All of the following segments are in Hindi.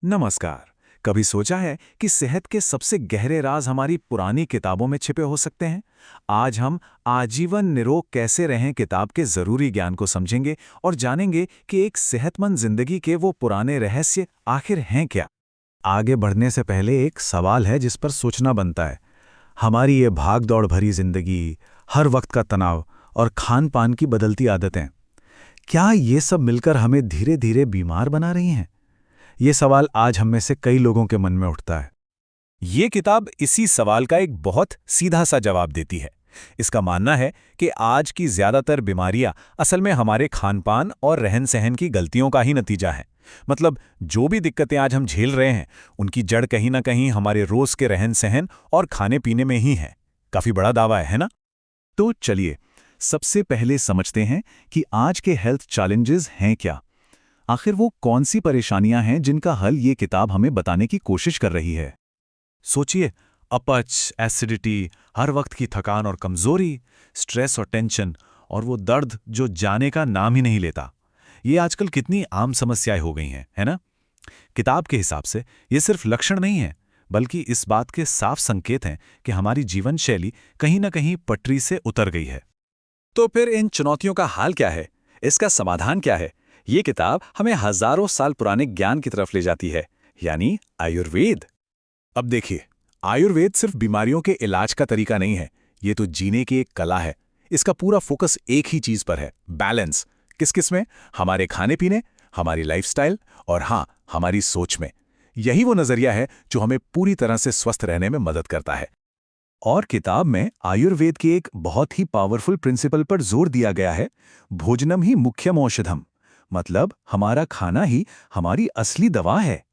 नमस्कार। कभी सोचा है कि सेहत के सबसे गहरे राज हमारी पुरानी किताबों में छिपे हो सकते हैं? आज हम आजीवन निरोग कैसे रहें किताब के जरूरी ज्ञान को समझेंगे और जानेंगे कि एक सेहतमंद जिंदगी के वो पुराने रहस्य आखिर हैं क्या। आगे बढ़ने से पहले एक सवाल है जिस पर सोचना बनता है। हमारी ये भाग-दौड़ भरी जिंदगी, हर वक्त का तनाव और खान-पान की बदलती आदतें, क्या ये सब मिलकर हमें धीरे-धीरे बीमार बना रही हैं? ये सवाल आज हम में से कई लोगों के मन में उठता है। ये किताब इसी सवाल का एक बहुत सीधा सा जवाब देती है। इसका मानना है कि आज की ज्यादातर बीमारियां असल में हमारे खानपान और रहन-सहन की गलतियों का ही नतीजा है। मतलब जो भी दिक्कतें आज हम झेल रहे हैं, उनकी जड़ कहीं ना कहीं हमारे रोज के रहन-सहन और खाने-पीने में ही है। काफी बड़ा दावा है ना? तो चलिए, सबसे पहले समझते हैं कि आज के हेल्थ चैलेंजेस हैं क्या। आखिर वो कौन सी परेशानियां हैं जिनका हल ये किताब हमें बताने की कोशिश कर रही है। सोचिए, अपच, एसिडिटी, हर वक्त की थकान और कमजोरी, स्ट्रेस और टेंशन, और वो दर्द जो जाने का नाम ही नहीं लेता। ये आजकल कितनी आम समस्याएं हो गई हैं, है ना? किताब के हिसाब से ये सिर्फ लक्षण नहीं है, बल्कि इस बात के साफ संकेत हैं कि हमारी जीवन शैली कहीं ना कहीं पटरी से उतर गई है। तो फिर इन चुनौतियों का हाल क्या है? इसका समाधान क्या है? ये किताब हमें हजारों साल पुराने ज्ञान की तरफ ले जाती है, यानी आयुर्वेद। अब देखिए, आयुर्वेद सिर्फ बीमारियों के इलाज का तरीका नहीं है, ये तो जीने की एक कला है। इसका पूरा फोकस एक ही चीज पर है, बैलेंस। किस किस में? हमारे खाने पीने, हमारी लाइफस्टाइल और हाँ, हमारी सोच में। यही वो नजरिया है जो हमें पूरी तरह से स्वस्थ रहने में मदद करता है। और किताब में आयुर्वेद की एक बहुत ही पावरफुल प्रिंसिपल पर जोर दिया गया है, भोजनम ही मुख्यम औषधम। मतलब हमारा खाना ही हमारी असली दवा है।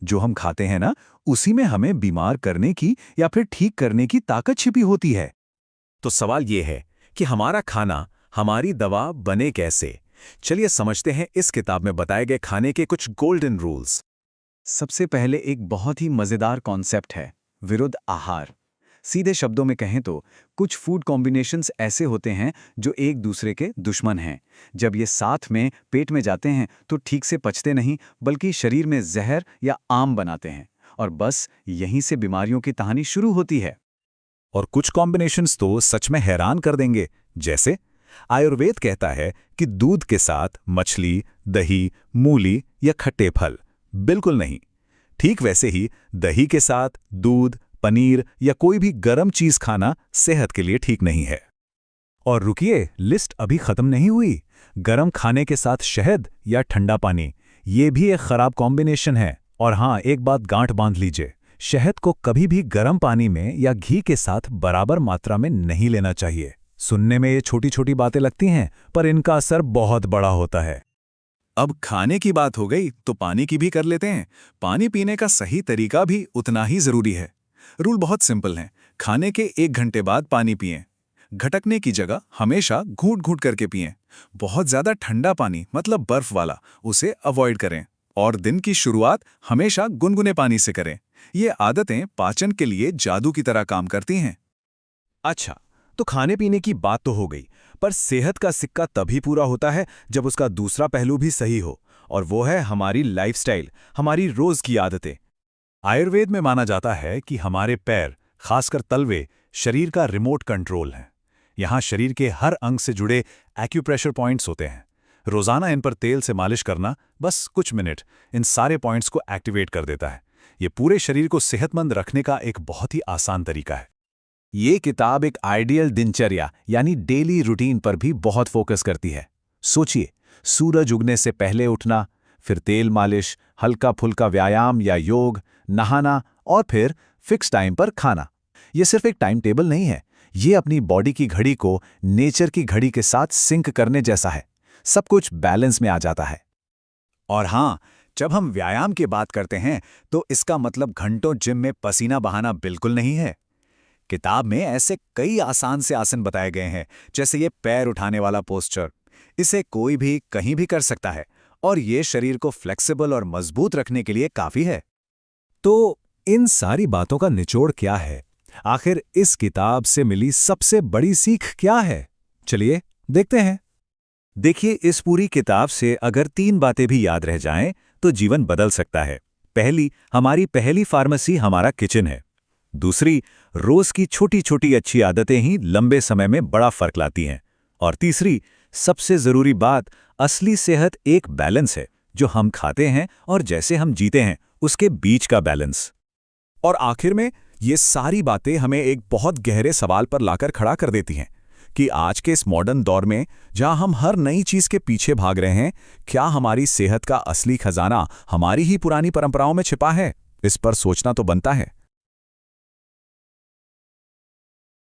जो हम खाते हैं ना, उसी में हमें बीमार करने की या फिर ठीक करने की ताकत छिपी होती है। तो सवाल ये है कि हमारा खाना हमारी दवा बने कैसे? चलिए समझते हैं इस किताब में बताए गए खाने के कुछ गोल्डन रूल्स। सबसे पहले एक बहुत ही मजेदार कॉन्सेप्ट है, विरुद्ध आहार। सीधे शब्दों में कहें तो कुछ फूड कॉम्बिनेशंस ऐसे होते हैं जो एक दूसरे के दुश्मन हैं। जब ये साथ में पेट में जाते हैं तो ठीक से पचते नहीं, बल्कि शरीर में जहर या आम बनाते हैं, और बस यहीं से बीमारियों की कहानी शुरू होती है। और कुछ कॉम्बिनेशंस तो सच में हैरान कर देंगे। जैसे आयुर्वेद कहता है कि दूध के साथ मछली, दही, मूली या खट्टे फल। बिल्कुल नहीं। ठीक वैसे ही दही के साथ दूध, पनीर या कोई भी गर्म चीज खाना सेहत के लिए ठीक नहीं है। और रुकिए, लिस्ट अभी खत्म नहीं हुई। गर्म खाने के साथ शहद या ठंडा पानी, ये भी एक खराब कॉम्बिनेशन है। और हाँ, एक बात गांठ बांध लीजिए, शहद को कभी भी गर्म पानी में या घी के साथ बराबर मात्रा में नहीं लेना चाहिए। सुनने में ये छोटी छोटी बातें लगती हैं, पर इनका असर बहुत बड़ा होता है। अब खाने की बात हो गई तो पानी की भी कर लेते हैं। पानी पीने का सही तरीका भी उतना ही जरूरी है। रूल बहुत सिंपल है, खाने के 1 घंटे बाद पानी पिएं। घटकने की जगह हमेशा घूंट घूंट करके पिएं। बहुत ज्यादा ठंडा पानी, मतलब बर्फ वाला, उसे अवॉइड करें। और दिन की शुरुआत हमेशा गुनगुने पानी से करें। ये आदतें पाचन के लिए जादू की तरह काम करती हैं। अच्छा, तो खाने पीने की बात तो हो गई, पर सेहत का सिक्का तभी पूरा होता है जब उसका दूसरा पहलू भी सही हो, और वो है हमारी लाइफस्टाइल, हमारी रोज की आदतें। आयुर्वेद में माना जाता है कि हमारे पैर, खासकर तलवे, शरीर का रिमोट कंट्रोल हैं। यहाँ शरीर के हर अंग से जुड़े एक्यूप्रेशर पॉइंट्स होते हैं। रोजाना इन पर तेल से मालिश करना, बस कुछ मिनट, इन सारे पॉइंट्स को एक्टिवेट कर देता है। ये पूरे शरीर को सेहतमंद रखने का एक बहुत ही आसान तरीका है। ये किताब एक आइडियल दिनचर्या यानी डेली रूटीन पर भी बहुत फोकस करती है। सोचिए, सूरज उगने से पहले उठना, फिर तेल मालिश, हल्का फुल्का व्यायाम या योग, नहाना, और फिर फिक्स टाइम पर खाना। ये सिर्फ एक टाइम टेबल नहीं है, ये अपनी बॉडी की घड़ी को नेचर की घड़ी के साथ सिंक करने जैसा है। सब कुछ बैलेंस में आ जाता है। और हाँ, जब हम व्यायाम की बात करते हैं तो इसका मतलब घंटों जिम में पसीना बहाना बिल्कुल नहीं है। किताब में ऐसे कई आसान से आसन बताए गए हैं, जैसे ये पैर उठाने वाला पोस्चर। इसे कोई भी कहीं भी कर सकता है, और ये शरीर को फ्लेक्सिबल और मजबूत रखने के लिए काफी है। तो इन सारी बातों का निचोड़ क्या है? आखिर इस किताब से मिली सबसे बड़ी सीख क्या है? चलिए देखते हैं। देखिए, इस पूरी किताब से अगर 3 बातें भी याद रह जाएं तो जीवन बदल सकता है। पहली, हमारी पहली फार्मेसी हमारा किचन है। दूसरी, रोज की छोटी छोटी अच्छी आदतें ही लंबे समय में बड़ा फर्क लाती हैं। और तीसरी, सबसे जरूरी बात, असली सेहत एक बैलेंस है, जो हम खाते हैं और जैसे हम जीते हैं उसके बीच का बैलेंस। और आखिर में ये सारी बातें हमें एक बहुत गहरे सवाल पर लाकर खड़ा कर देती हैं कि आज के इस मॉडर्न दौर में जहां हम हर नई चीज के पीछे भाग रहे हैं, क्या हमारी सेहत का असली खजाना हमारी ही पुरानी परंपराओं में छिपा है? इस पर सोचना तो बनता है।